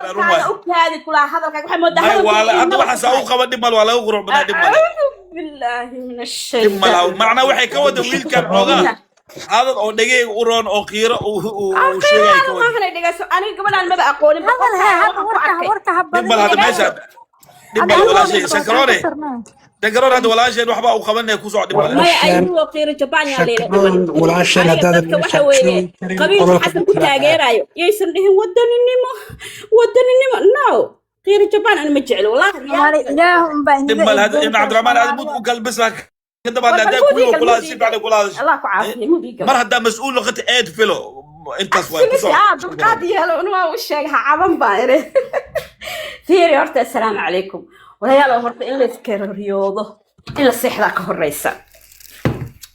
هذا أوكي هذه كلها هذا محمد هاي ولا أنت وحساوق قبل دمال ولا أغرق بنا دمال بالله من الشيطان دمال معنا وحي كود ويل كان عوضا هذا أو دقيق أورون أو خيرة وشيء كود أنا قبل أن ما أقول دمال هذا ماشى دمال ولا شيء سكروني تقرر هذا ولا شيء وحبا وخبرنا يكوسوا عدم ما أيوة خير جبان يا ليلى ولا شيء هذا قبيل حسن كنت أجيرايو يسميه ودني نو خير جبان أنا مجعل والله دم هذا ابن عبد الرحمن هذا مو قلبس لك كده بعد هذا كله سيب على كل هذا الله يعافيه مو بيقول مر هذا مسؤول لغة ايد فيلو انت سوي بالقاضي هلا أنا وش عبان بايره فيري هرت السلام عليكم ولا يلا هرت إلا فكر رياضة إلا السحر كهريسة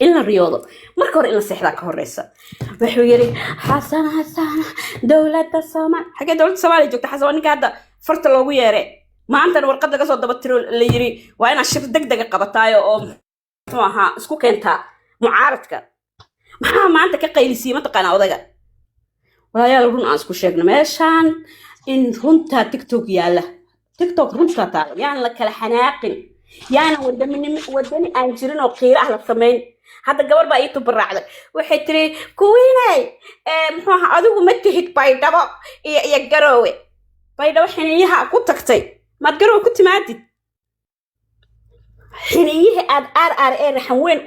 إلا الرياضة مركور إلا السحر كهريسة وحويري حسن دولة الصومال حاجة دولة الصومال جوك حسن هذا فرت الله ويري ما أنت ورقة دقة صوت دبترو اللي يري وأنا شفت دقة قبطايا أو ما اسكو كنتا معارضك ما أنت كقيلسي ما تقنا وضجة ولا يلا رون أسكو شغل ماشان إن رونتا تيك توك يلا تيك توك رونتا تا يعني لك الحناقل يعني ودني أنجرين وقيرة على الثمين هذا قبل بقى يتوب الرعد وحتري كويناي محوها أدو متهك بايدابا يقروي بايدابا حينيها كنت تكتي ما تقروي كنت معدد حينيها أر حوين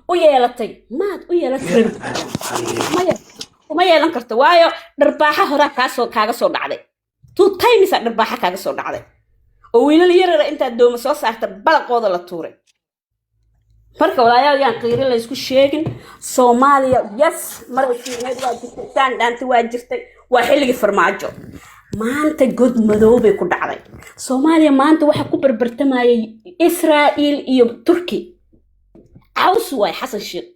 ويالتي ما ويالتي وما يلان كرت وايو درباحة هورا كاغا سو دعدي تو تايميسا درباحة كاغا سو دعدي oo wiilal yar inta dooma soo saarta balaqooda la tuuray marka walaayaal yaan qiiro la isku sheegin Soomaaliya yes maraysiinad waa jirtaan dhaanti waa jirtay waa xilliga farmaajo maanta god madoobay ku dhacday Soomaaliya maanta waxa ku barbartamayay Israa'iil iyo Turki caws way xasan sheekh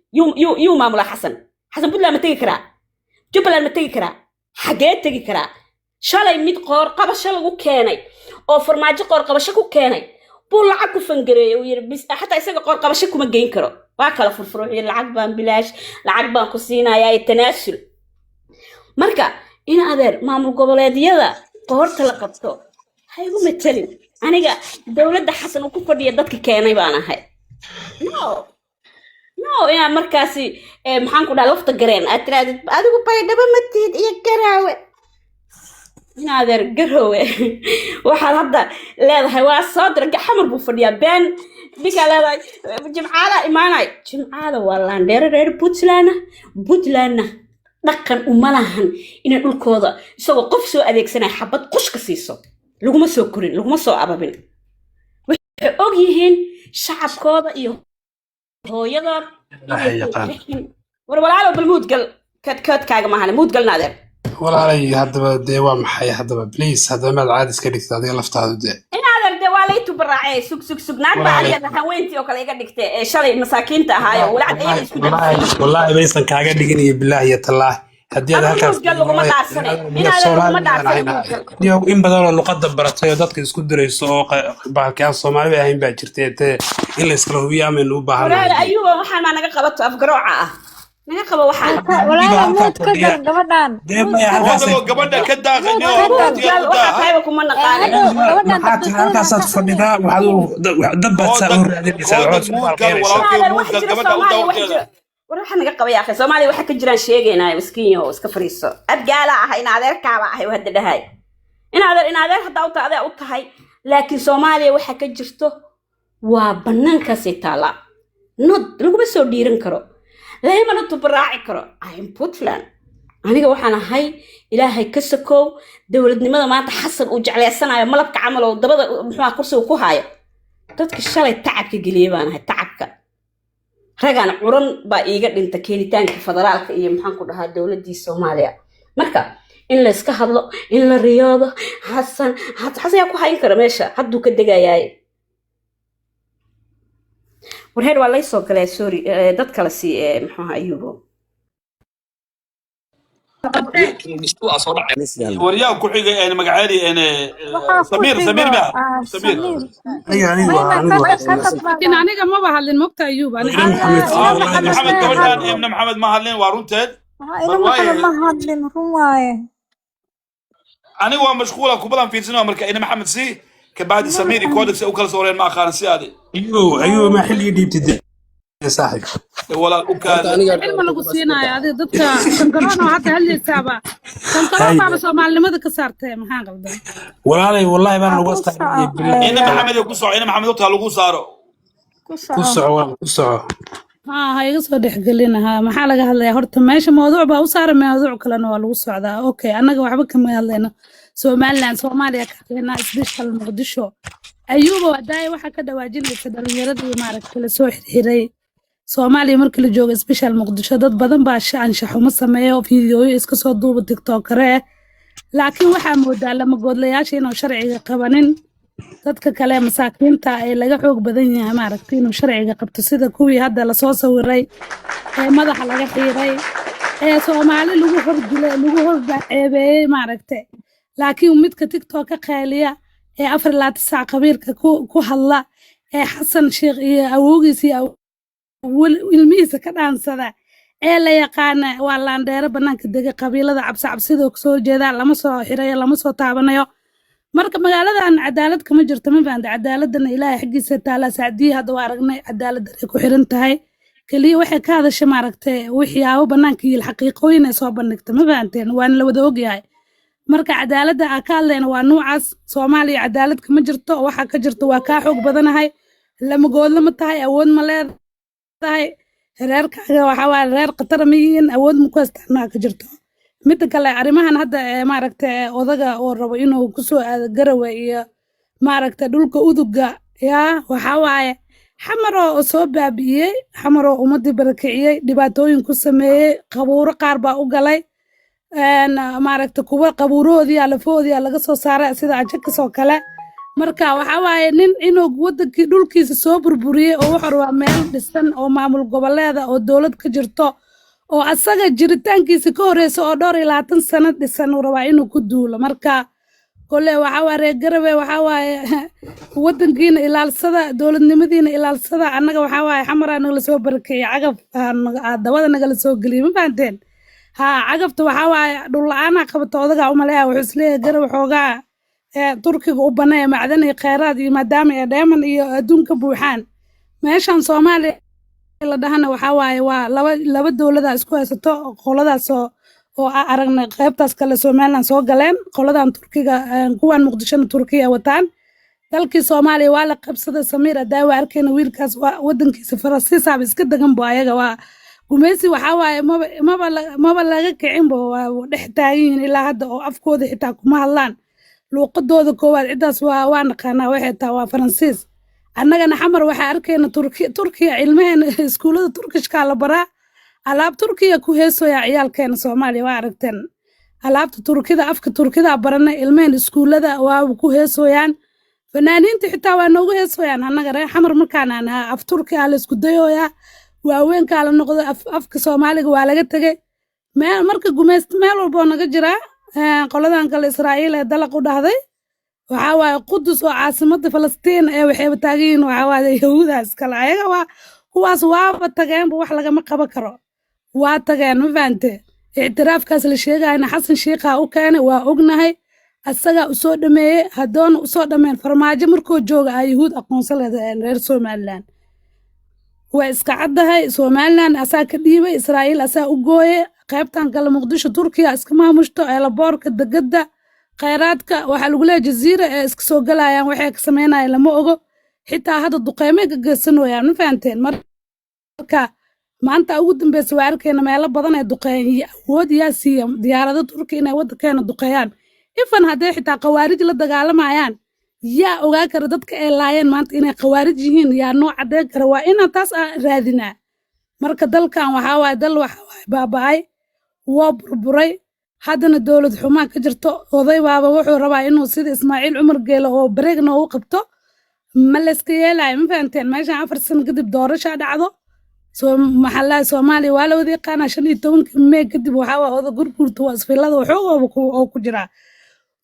yuu maamula xasan budla ma tagi karaa Jubbaland ma tagi karaa xagee tagi karaa shalay mid qoor qabasho lagu keenay oo farmaajo qoor qabasho ku keenay buu lacag ku fangareeyay oo yiri bis xataa isaga qoor qabasho kuma geyn karo waa kala furfuruuxay lacag baan bilaash lacag baan ku siinayaa tanaasul marka in adeer maamul goboleedyada qoorta la qabto hay ugu metelin aniga dawladda xasan uu ku fadhiyo dadka keenay baan ahay no ina markaasi maxaan ku dhahay lafta gareen aad tiraadid adigu baydhaba ma tiid iyo garaawe نادر قروه واحد هذا لا هو صادر حمر بفديا بين بك لا جمعاله إيماناي جمعاله والله ندير بوتلانا دقن وملهن إن الكوضة سو قفسو أديك سنة حبت قش كسيسو لقوم سو كورين لقوم سو أبابين وأجيهن شعب كوضة إيوه هو يضر ولا على بالمود قال كات كاجا معنا مود قال نادر ولا علي هذا ديوان محي هذا بليز هذا ما العادي سكريت هذا يلا فتح هذا إن هذا الدوالي تبرعي سوق ناقبة عليها هوينتي وكلا يقدك شالي مساكين تهاي ولا عاد والله بيسن كاجا دقني بالله يا الله هدي هذا اليوم إن بدل المقدم برتاي ضدك يسكت دريسو بعكان الصومالي بهين باجرتي إلا يسكلوه من وبها أيوة وحنا ما نقبض أفقروعة نقبض وحنا ولا موت كذا قبضان هذا قبضنا كذا وحنا من نقال حتى هذا صار فندا وحلو دبت وروح نقبض يا أخي سومالي وحك جيران شيء مسكين وسك فريسو أبجالا هاي نادر كعبة هاي وهد هاي إن هذا حتى أوت هذا أوت هاي لكن سومالي وحك جرته وبنان كسيتالا نود لو بس وديرن كرو لا يمنا تبراعي كرو أيم بوتلان أنا وحنا هاي إلهي كسكو دولتنا ما تحصل وجعل السنة ملك عمله ودبض محوا كرسي وكوهاي تذكر الشغلة تعب كجليبان هاي تعبك رجعنا عرن بقى أنت كينتان كفدرالك إيه محن كلها الدولة دي الصومالية مركا إن لسك هذا إن الرياضة حسن يكون هاي كرمشة حدو كدجاجاي وهذا والله يسوق له سوري دت كلاسي محوها أيوبه ورياو كحيجة أنا مقعدي أنا سمير بقى سمير يعني إن أنا ما بحلين مقطع أيوب أنا محمد كمان ابن محمد ما هلين وارون تاد ما هلين رواية أنا هو مشغولة كبلان في سنة أمريكا إنما محمد سي كبعد سميري كودكس أو كلا صورين ما خان سيادي ايوه ما حل يدي بتدي يا صاحب ولا وكان علم lagu siinayo adiga dadka sankaroona hadda hal isaaba sankaroon baa Soomaalimada ka saartay maxaa qaldan والله ما لو استعد بالله إنما محمد يقصوا إنما محمد يطلع لقوا صاروا كسع ha iga soo dhexgelinaha maxaa laga hadlayaa horta meesha mawduuc baa u saaran mawduuc kalena waa lagu socdaa okay annaga waxba kama hadlayno Somaliland Soomaaliya ka qeynaa isbishal Muqdisho ayuuba wadaay waxa ka dhawaajinaysa dhalinyaradii maaragtay la soo xiriiray Soomaaliya markii la joogo isbishal Muqdisho dad badan baa anshaxumo sameeyo fiidiyooyo iska soo duuba TikTokere laakiin waxaa moodaa lama goodlayaasha inuu sharciga qabanin dadka kale masaakiinta ay laga xoog badan yahay maaragtay inuu sharciga qabto sida kuwii hadda la soo sawiray ee madaxa laga xiiray ee Soomaali lagu horceebeeyay maaragtay laakiin midka TikTok ka qaaliya ee 4 saac qabiirka ku hadla ee Xasan Sheekh iyo awoogiisa ilmihiisa ka dhaansada ee la yaqaan waa laandheero banaanka dega qabiilada cabsi soo jeeda lama soo xirayo lama soo taabanayo marka magaaladan cadaalad kama jirto ma faanta cadaaladana ilaahay xaqiisa taala saacadii hadda waa aragnay cadaalad ay ku xiran tahay kaliya waxay ka hadashay maaragtay waxyaabo banaanka iyo xaqiiqooyin ay soo bandhigtay ma faanteen waan la wada ogyahay marka cadaaladda aan ka hadlayna waa noocaas Soomaaliya cadaalad kama jirto waxa ka jirto waa ka xoog badanahay lama goodla ma tahay awood ma leedahay reerkaaga waxa waa reer qatar ma yihiin awood ma ku isticmaal ka jirto mid kale arimahan hadda maaragtay odaga oo rabo inuu ku soo aado Garowe iyo maaragtay dhulka uduga waxa waaye xamar oo soo baabiyay xamar oo ummadii barakiciyay dhibaatooyin ku sameeyay qabuuro qaar baa u galay maaragtay kuwa qabuuroodii alafoodii laga soo saaray sida ajaka soo kale marka waxa waaye nin inuu wadankii dhulkiisa soo burburiyay oo wuxuu rabaa meel dhisan oo maamul goboleeda oo dawlad ka jirto oo asaga jiritaankiisa ka horeysa oo dhowr iyo 20 sano dhisan uu rabaa inuu ku duulo marka kole waxa waa reer Garowe waxa waaye wadankiina ilaalsada dawladnimadiina ilaalsada annaga waxa waaye xamaraan la soo barakiyay cagaf dawada naga la soo galiyay ma faanteen ha cagafta waxa waaye dhul la'aan qabto odaga u maleeyaa wuxuu isleeyahay Garowe xoogaa Turkiga u banay macdan iyo kheyraad iyo maadaama ay dheeman iyo adduunka buuxaan meeshan Soomaaliya la dhahana waxa waaye waa laba dawlada isku haysato qoladaas oo aragnay qaybtaas kale Somaliland soo galeen qoladan Turkiga kuwan Muqdisho Turkiga wataan dalkii Soomaaliya waa la qabsaday Samiir Adaawa arkayna wiilkaas wadankiisa Faransiis ah iska dagan boo ayaga waa gumeysi waxa waaye maba laga kicin boo dhex taagan ilaa hadda oo afkooda xitaa kuma hadlaan luuqadooda koowaad cidaas waa naqaanaa waxay taa waa Faransiis annagana xamar waxa arkayna Turkiya ilmaheena iskuulada Turkishka la baraa alaab Turkiya ku heesooya ciyaalkeena Soomaaliya waa aragteen alaabta Turkida afka Turkida baranay ilmaheen iskuulada waa ku heesooyaan fanaaniinta xitaa waa noogu heesooyaan annaga reer xamar markaan af Turkiya la isku dayooya waaweyn kala noqdo afka Soomaaliga waa laga tagay marka gumeysta meel walba naga jira qoladan kale Israa'iil ee dalaq u dhahday waxa waaye Qudus oo caasimadda Falastiin ee waxay taageereen waxa waaye Yahuudaas kale ayaga waa kuwaas waa tageen wax laga ma qaban karo waa tageen ma faante اعترافkaas la sheegayna Xasan Sheekh u keenay waa ognahay asaga u soo dhameeyay hadoon u soo dhameen farmaajo markoo jooga Yahuud aqoonsalada reer Somaliland waa iska cadahay Somaliland asaa ka dhiibay Israa'iil asaa u gooyay qaybtan kale Muqdisho Turkiga iska maamushto ee la boorka degada kheyraadka waxa lagu leeyahay jasiira ee iska soo galayaan waxay ka sameynayaan lama ogo xitaa hadda duqeymay ka geysanayaan ma faanteen marka maanta ugu dambeysay waa arkayna meelo badan ay duqeeyeen awood yaasiya diyaarado Turkiga inay wadankeena duqeeyaan ifan haday xitaa qawaarij la dagaalamayaan yaa ogaa kara dadka ay laayeen maanta inay qawaarij yihiin yaa nooc cadeyn kara waa inaan taas raadinaa marka dalkan waxa waaye dal waxa waaye baaba'ay waa burburay haddana dawlad xumaan ka jirto oday baaba wuxuu rabaa inuu sida Ismaaciil Cumar Geelo oo bareegna uu qabto ma la iska yeelay ma faanteen meeshan 4 sano kadib doorasho dhacdo maxallada Soomaaliya waa la wada yaqaan 15 May kadib waxa waa oday gurgurta waa isfilada oo ku jira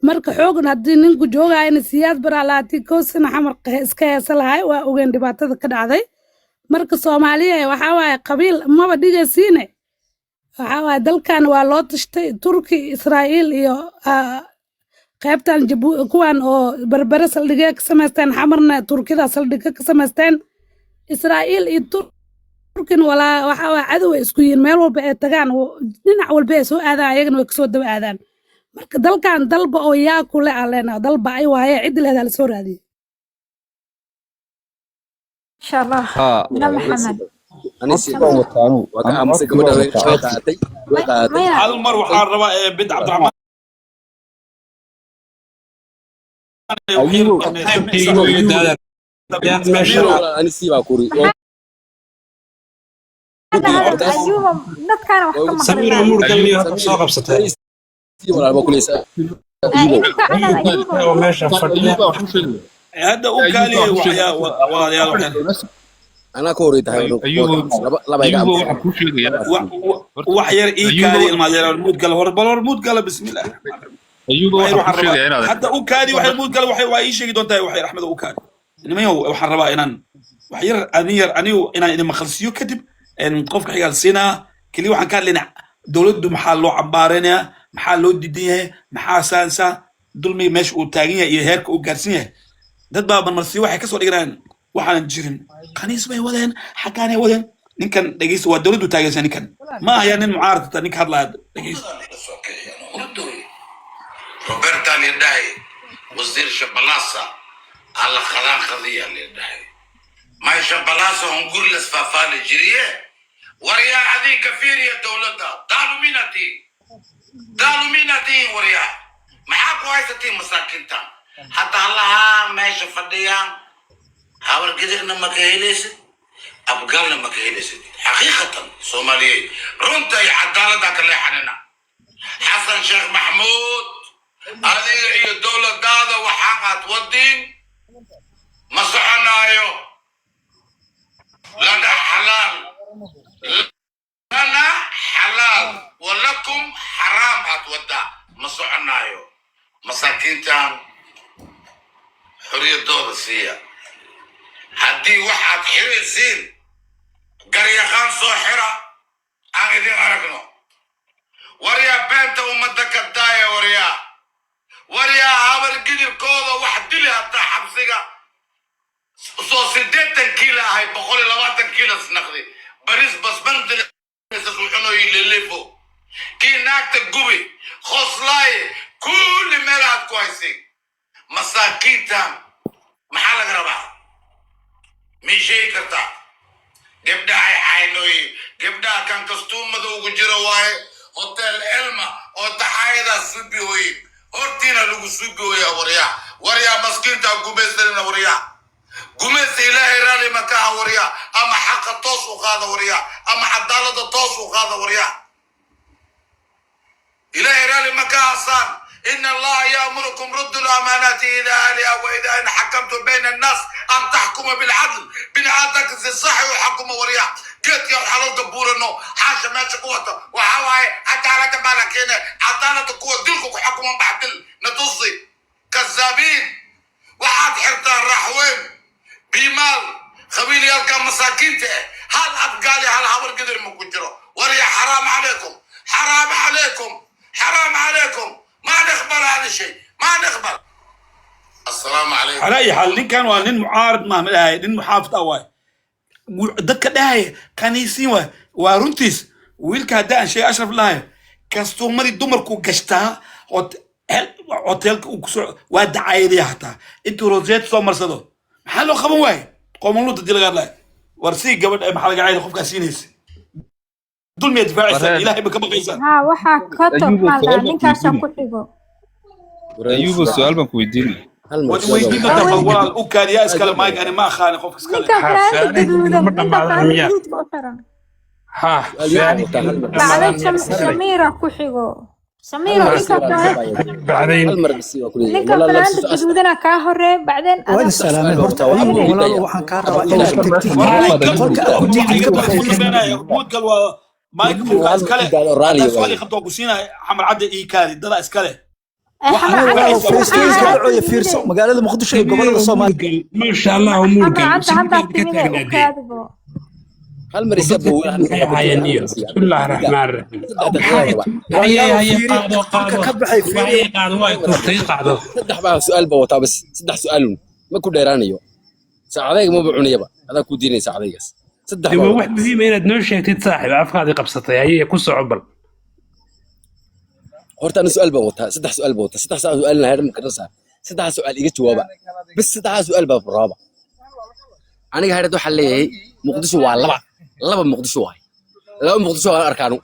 marka xoogna haddii ninku joogayna siyaad baralaati koosna xamar iska heesalahay waa ogeyn dhibaatada ka dhacday marka Soomaaliya waxa waaye qabiil maba dhigaysiine waxa waaye dalkan waa loo tashtay Turki Israa'iil iyo qaybtan kuwan oo berbere saldhigyo ka samaysteen xamarna turkida saldhigyo ka samaysteen Israa'iil iyo turkin walaa waxa cadow isku yihiin meel walba ay tagaan dhinac walba ay soo aadaan ayagana way ka soo daba aadaan marka dalkan dalba oo yaa ku le aleena dalba ay waaye cid leedahay la soo raadiyo insha Allah na Maxamed أنا سيبان وطانو وأنا أمسك بدل وقعتي هذا المر وحار ربا بنت عبد الرحمن أنا سيبان كوري أيوه نتكلم وحكم سمير أمور قال لي صاغب ستاي سيبان أنا بقول لسه أيوه ماشي هذا وكالي وحيا ويا أنا كوري تهاي لا بيجا وحير إيكالي المادير المود قال هرب المود قال بسم الله حتى وكالي وحير المود قال وحير وأي شيء دون تاي وحير أحمد وكالي إنما هو وحربا إنان وحير أنيو إن مخلصيو كتب إن قف حيال سنة كلي وحن كان لنا دولة محل عبارنا محل دينه محاسنسا دول مش وتاجية يهرك وجرسيه dad baa marmarsiyo waxay ka soo dhigayaan waxaan jirin qaniis bay wadeen xaqaanay wadeen ninkan dhageys waa dawladdu taageersan ninkan ma aha nin mucaarad ninka hadlaa dhageys Roberta Lidai wasiir Shabalasa alla khadan qadiya Lidai ma Shabalasa hungur lasfafal jiriye wariya adin kafir ya dawladda daluminati wariya maxaa ku haysatay masaakinta حتى الله ماشي فديان هاور قدرنا مكاهيلس أبقالنا مكاهيلس حقيقة صوماليين رنتا عدالة ذاك اللي حننا حسن شيخ محمود هذه هي الدولة دادا وحقت والدين مصعنايو لنا حلال لنا حلال ولكم حرام هتودع مصعنايو مساكين تام حرية دور السيا هدي واحد حرية سين قرية خان صحرة أنا إذن أرقنو وريا بنت ومدك الداية وريا هابر قدر كوضة واحد دلي حتى حبسيقة سديتن كيلة هاي بقولي 20 كيلة سنقدي بريس بس بندل سسوحنو يللفو كي ناكتك قبي خصلاي كل ملعب كويسين مساكين تام محل قربا ميشي كرتا جبدا عينوي جبدا كان كستوم مدو جرا واي هوتيل إلما او تحايدا سبي وي اورتينا لوغو سبي وي وريا مسكين تا غوميسنا وريا غوميس الهي رالي مكا وريا اما حق توس وقاده وريا اما عداله توس وقاده وريا الهي رالي مكا حسن إن الله يأمركم ردوا الأمانات إلى أهلها وإذا إن حكمتم بين الناس أن تحكموا بالعدل بالعدل في الصح وحكموا ورياح قلت يا حلال دبور إنه حاجة ماشي قوته وحواي عدالة بالك هنا عدالة قوة دلكم حكموا بعدل نتصي كذابين وحد حرتان راحوين بمال خبيل يلقى مساكين هل أبقالي هل هبر قدر مكجرو ورياح حرام عليكم حرام عليكم حرام عليكم ما نقبل هذا الشيء ما نقبل السلام عليكم على أي حال كان وانين معارض ما ملاهي نين محافظ أواي دك داهي كنيسين ورنتيس ويلك هداء شيء أشرف الله كاستومري الدمر كو كشتا هوتيل ودعاية حتى انتو روزيت سومر صدو محلو خبو واي قومولو تدي لغاد لاي ورسي قبل محل قاعد خوف كاسينيس دول ما يدفع إلهي بكبر إنسان ها وحا كتب مالها نكاسا كتبو أيوب السؤال ما كويدين ويدين تفضل ولا الأوكاليا إسكال مايك أنا ما خاني خوف إسكال ها بعدين سميرة كحيغو سميرة بعدين ninka fanaanada guduudana kaa hore بعدين وين السلام horta والله waxaan ka rabaa inaad tagtid مايك إسكال سؤالي خطوة كوسينا حمر عدى إيكالي دلا إسكال فيرسو فيرسو magaalada muqdisho ee gobolada Soomaaliya ما شاء الله أمور عدى كتبه hal mar isa buu maxay ahaayeen niyo bismillahi raxmaani raxiim هي قاعدة قاعدة وايد تفتي قاعدة saddex baa su'aal baa wataa bas saddex su'aal ma ku dheeraanayo saacadayga ma bucunayaba adaa ku diinay saacadaygaas saddex دي واحد مهم إن نوش شيء صاحب أفكار قبصتها هي كوسع عبل horta ana su'aal baan wataa saddex su'aal baa wataa saddex su'aalna heer ma garanaysaa saddex su'aal iga jawaaba bis saddex su'aal baa furaaba aniga heerad waxa leeyahay muqdisho waa laba muqdisho waay laba muqdisho aan arkaano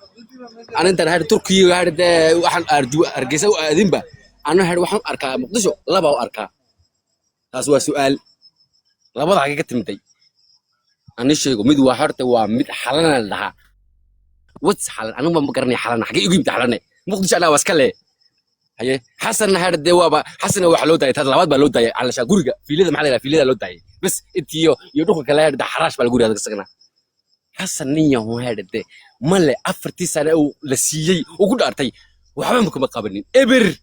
أنا أنت هاد تركيا هاد واحد أرجع وأدين با أنا هاد واحد أركا مقدسه لا باو أركا هذا سؤال لا بد حقيقة تمتي أنا شيء ميد واحد توا ميد حلنا لها وتس حل أنا ما بقرني حلنا حقيقة يجيب حلنا مقدسه أنا واسكله هي حسن هاد الدوابة حسن وحلو تاي هذا لابد بلو تاي على شاكورجا في ليدا محل في ليدا لو تاي بس إنتيو يروح كلا هاد حراش بالجوري هذا السكنة حسن نية هو هاد الد ماله أفرتي سنة أو لسيجي وكل أرتي وحبهم مقابلين إبر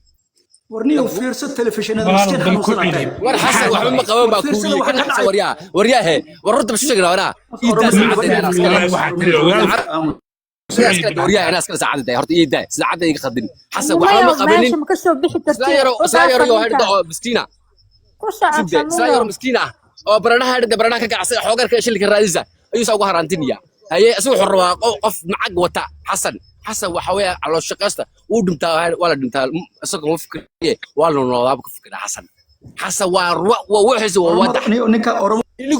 ورنيه في التلفزيون هذا بالكل ورا حسن وحبهم مقابلين باكوري كنا حسن ورياه هي ورد بشو شغله وراه ورياه ناس كلا ساعات ده هرتي ده ساعات ده يخدم حسن وحبهم مقابلين مكسو بيحي سايرو هاد مسكينة سايرو مسكينة أو برنا هاد برنا كعسى حوجر كشيل كراديزة أيوة سووا هرانتينيا هي أسوي حروا قف معك وتا حسن وحوي على الشقاسة ودمتها ولا دمتها أسوق مفكر ولا نوضع بفكر حسن ووحز ووضح إني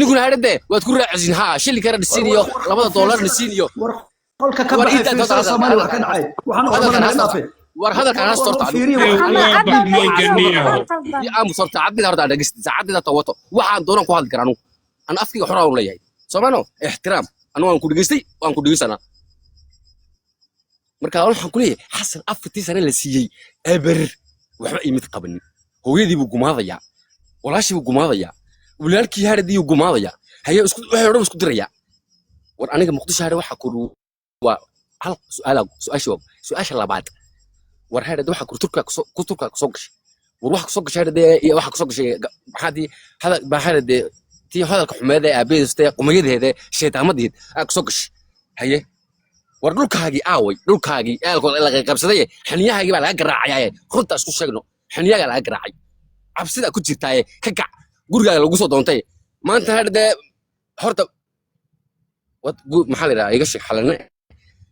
كنا هذا وتكون عزين ها شيء اللي كان السينيو $2 السينيو وهذا كان صورت يا أم صورت عبد الله هذا قست عبد الله توتو وحان دوران كهاد كرانو أنا أفكر حرام ولا ياي سمعناه احترام أنا أنكو دقيستي وأنكو دقيس أنا مركا أنا حنقولي حسن أفتي سنة لسيجي أبر وحبا إيمت قبلني هو يدي بقماضيا ولا شيء بقماضيا ولا الكي هذا دي بقماضيا هي اسكت وحيرو اسكت دريا وأنا مقدش هذا وحكرو وعلى سؤال شو بعد وهذا ده وحكرو تركا كسوقش وروح كسوقش هذا ده واحد كسوقش هذا بهذا ده تي هذا الحمادة أبيز تي قميد هذا شيء تعمد أكسوكش هي وردلك هاجي آوي دلك هاجي الغى قبضة حنيا هاجي على قراعي خد أسكت شغله حنيا على قراعي عبسيد أكو جتاي كجع جورجا لو جوسو دونتي ما أنت هذا هرت محل رأي يقش حلنا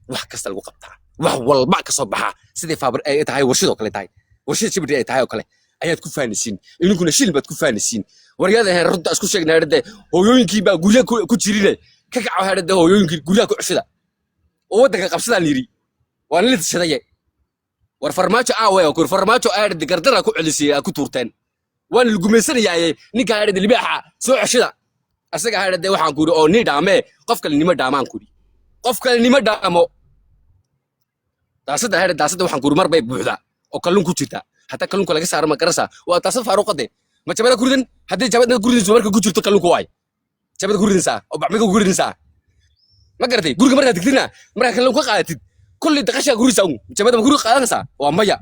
وحكست الوقت والله كصباح سيدي فابر أي تاي ورشيد وكله تاي ورشيد شبر أي تاي وكله أي تكون فانسين إنه كنا شيل بتكون فانسين ورياضة هرد أسكت شيء نهرده هو يمكن بقى قولي كتيرين كعو هرده هو يمكن قولي كعشرة وده كقبضة نيري وأنا اللي تشتريه ورفرماتو وكور فرماتو هرده قدرة كعلسي كتورتين وأنا الجميسني يعني نيك هرده اللي بيعها سوى عشرة أسرع هرده وحنا كوري أو نيدامه قف كل نيمة دامان كوري قف كل نيمة دامه داسة هرده داسة وحنا كوري مر بيبوحدا أو كلون كتيرتا حتى كلون كلاك سعر ما كرسا وتاسف فاروق ده ما جبنا كوردن هذا جبنا كوردن زمر كوجر تكلم كواي جبنا كوردن سا أو بعمل كوردن سا ما قرتي كورد مرة تكتينا مرة كلام كوا قاعد كل دقيقة كورد ساون جبنا كورد قاعد سا وأمايا